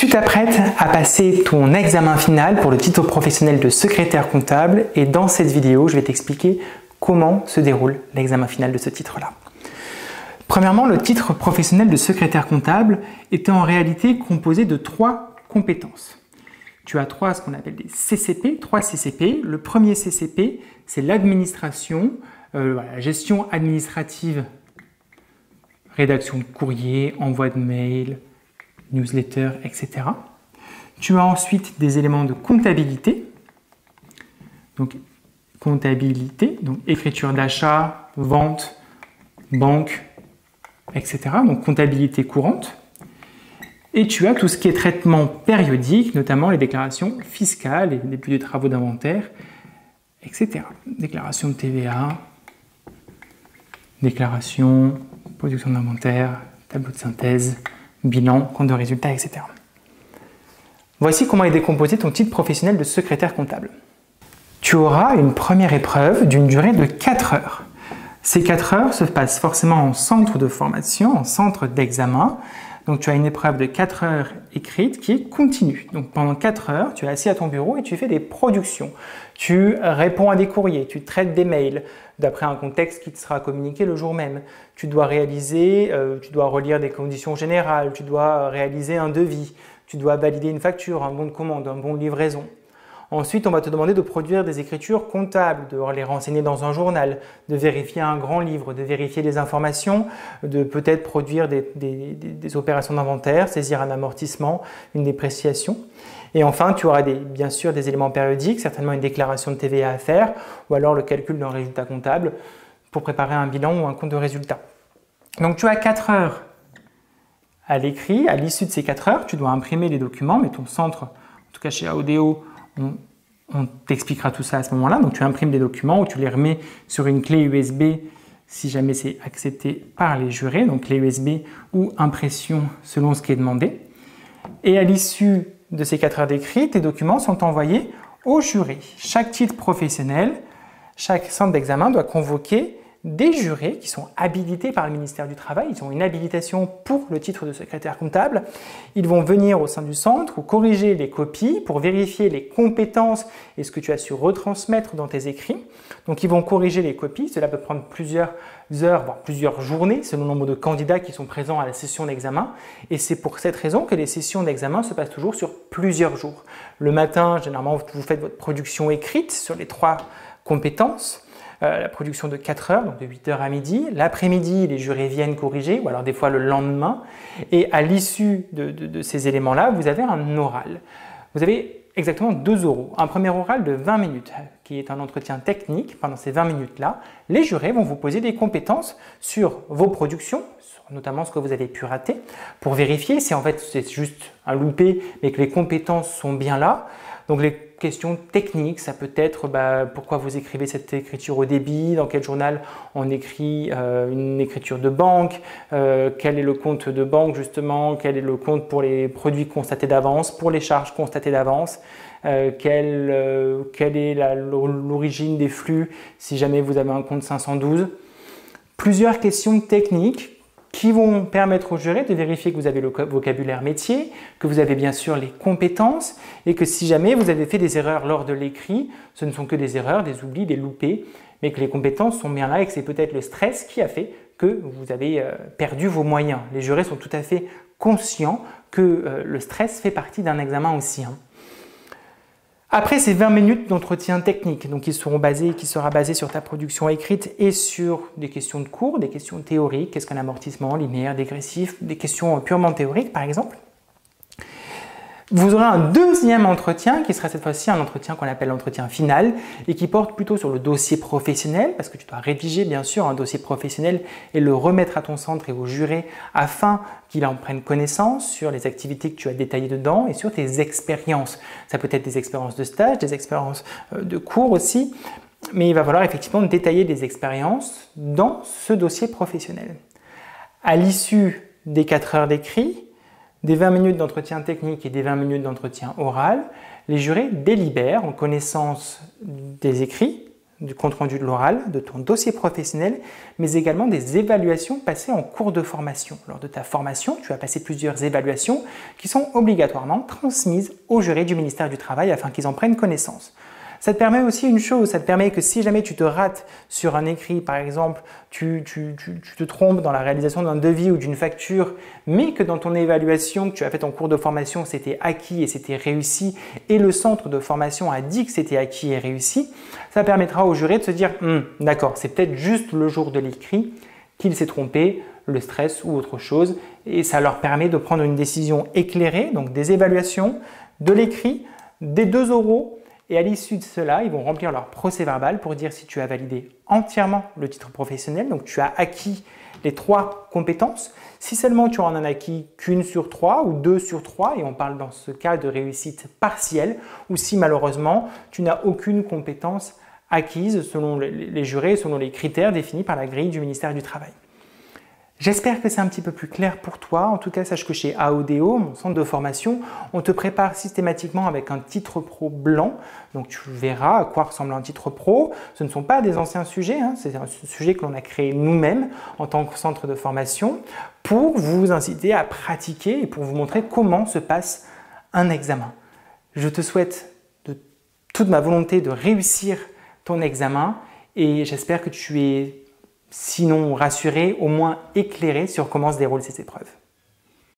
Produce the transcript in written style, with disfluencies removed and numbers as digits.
Tu t'apprêtes à passer ton examen final pour le titre professionnel de secrétaire comptable et dans cette vidéo, je vais t'expliquer comment se déroule l'examen final de ce titre-là. Premièrement, le titre professionnel de secrétaire comptable était en réalité composé de 3 compétences. Tu as ce qu'on appelle des CCP, 3 CCP. Le premier CCP, c'est l'administration, la gestion administrative, rédaction de courrier, envoi de mail, newsletter, etc. Tu as ensuite des éléments de comptabilité, donc écriture d'achat, vente, banque, etc. Donc comptabilité courante. Et tu as tout ce qui est traitement périodique, notamment les déclarations fiscales, les débuts de travaux d'inventaire, etc. Déclaration de TVA, déclaration, production d'inventaire, tableau de synthèse, bilan, compte de résultats, etc. Voici comment est décomposé ton titre professionnel de secrétaire comptable. Tu auras une première épreuve d'une durée de 4 heures. Ces 4 heures se passent forcément en centre de formation, en centre d'examen. Donc tu as une épreuve de 4 heures écrite qui est continue. Donc pendant 4 heures, tu es assis à ton bureau et tu fais des productions. Tu réponds à des courriers, tu traites des mails d'après un contexte qui te sera communiqué le jour même. Tu dois relire des conditions générales, tu dois réaliser un devis, tu dois valider une facture, un bon de commande, un bon de livraison. Ensuite, on va te demander de produire des écritures comptables, de les renseigner dans un journal, de vérifier un grand livre, de vérifier des informations, de peut-être produire des opérations d'inventaire, saisir un amortissement, une dépréciation. Et enfin, tu auras bien sûr des éléments périodiques, certainement une déclaration de TVA à faire, ou alors le calcul d'un résultat comptable pour préparer un bilan ou un compte de résultat. Donc tu as 4 heures à l'écrit. À l'issue de ces 4 heures, tu dois imprimer les documents, mais ton centre, en tout cas chez Aodeo, on t'expliquera tout ça à ce moment-là. Donc tu imprimes des documents ou tu les remets sur une clé USB si jamais c'est accepté par les jurés, donc clé USB ou impression selon ce qui est demandé. Et à l'issue de ces 4 heures d'écrit, tes documents sont envoyés au jury. Chaque titre professionnel, chaque centre d'examen doit convoquer des jurés qui sont habilités par le ministère du Travail. Ils ont une habilitation pour le titre de secrétaire comptable. Ils vont venir au sein du centre ou corriger les copies pour vérifier les compétences et ce que tu as su retransmettre dans tes écrits. Donc ils vont corriger les copies. Cela peut prendre plusieurs heures, voire plusieurs journées, selon le nombre de candidats qui sont présents à la session d'examen. Et c'est pour cette raison que les sessions d'examen se passent toujours sur plusieurs jours. Le matin, généralement, vous faites votre production écrite sur les 3 compétences. La production de 4 heures, donc de 8 heures à midi. L'après-midi, les jurés viennent corriger, ou alors des fois le lendemain. Et à l'issue de ces éléments-là, vous avez un oral. Vous avez exactement 2 oraux. Un premier oral de 20 minutes, qui est un entretien technique. Pendant ces 20 minutes-là, les jurés vont vous poser des compétences sur vos productions, sur notamment ce que vous avez pu rater, pour vérifier si en fait c'est juste un loupé, mais que les compétences sont bien là. Donc les questions techniques, ça peut être pourquoi vous écrivez cette écriture au débit, dans quel journal on écrit une écriture de banque, quel est le compte de banque justement, quel est le compte pour les produits constatés d'avance, pour les charges constatées d'avance, quelle est l'origine des flux si jamais vous avez un compte 512. Plusieurs questions techniques qui vont permettre au juré de vérifier que vous avez le vocabulaire métier, que vous avez bien sûr les compétences et que si jamais vous avez fait des erreurs lors de l'écrit, ce ne sont que des erreurs, des oublis, des loupés, mais que les compétences sont bien là et que c'est peut-être le stress qui a fait que vous avez perdu vos moyens. Les jurés sont tout à fait conscients que le stress fait partie d'un examen aussi. Après ces 20 minutes d'entretien technique, donc qui sera basé sur ta production écrite et sur des questions de cours, des questions théoriques, qu'est-ce qu'un amortissement, linéaire, dégressif, des questions purement théoriques par exemple. Vous aurez un deuxième entretien qui sera cette fois-ci un entretien qu'on appelle l'entretien final et qui porte plutôt sur le dossier professionnel parce que tu dois rédiger bien sûr un dossier professionnel et le remettre à ton centre et au juré afin qu'il en prenne connaissance sur les activités que tu as détaillées dedans et sur tes expériences. Ça peut être des expériences de stage, des expériences de cours aussi, mais il va falloir effectivement détailler des expériences dans ce dossier professionnel. À l'issue des 4 heures d'écrit, des 20 minutes d'entretien technique et des 20 minutes d'entretien oral, les jurés délibèrent en connaissance des écrits, du compte-rendu de l'oral, de ton dossier professionnel, mais également des évaluations passées en cours de formation. Lors de ta formation, tu as passé plusieurs évaluations qui sont obligatoirement transmises au jury du ministère du Travail afin qu'ils en prennent connaissance. Ça te permet aussi une chose, ça te permet que si jamais tu te rates sur un écrit, par exemple, tu te trompes dans la réalisation d'un devis ou d'une facture, mais que dans ton évaluation que tu as faite en cours de formation, c'était acquis et c'était réussi, et le centre de formation a dit que c'était acquis et réussi, ça permettra au jury de se dire « D'accord, c'est peut-être juste le jour de l'écrit qu'il s'est trompé, le stress ou autre chose », et ça leur permet de prendre une décision éclairée, donc des évaluations, de l'écrit, des 2 oraux. Et à l'issue de cela, ils vont remplir leur procès-verbal pour dire si tu as validé entièrement le titre professionnel, donc tu as acquis les 3 compétences. Si seulement tu en as acquis qu'une sur 3 ou 2 sur 3, et on parle dans ce cas de réussite partielle, ou si malheureusement tu n'as aucune compétence acquise selon les jurés, selon les critères définis par la grille du ministère du Travail. J'espère que c'est un petit peu plus clair pour toi. En tout cas, sache que chez AODO, mon centre de formation, on te prépare systématiquement avec un titre pro blanc. Donc tu verras à quoi ressemble un titre pro. Ce ne sont pas des anciens sujets, c'est un sujet que l'on a créé nous-mêmes en tant que centre de formation pour vous inciter à pratiquer et pour vous montrer comment se passe un examen. Je te souhaite de toute ma volonté de réussir ton examen et j'espère que tu es sinon rassuré, au moins éclairé sur comment se déroulent ces épreuves.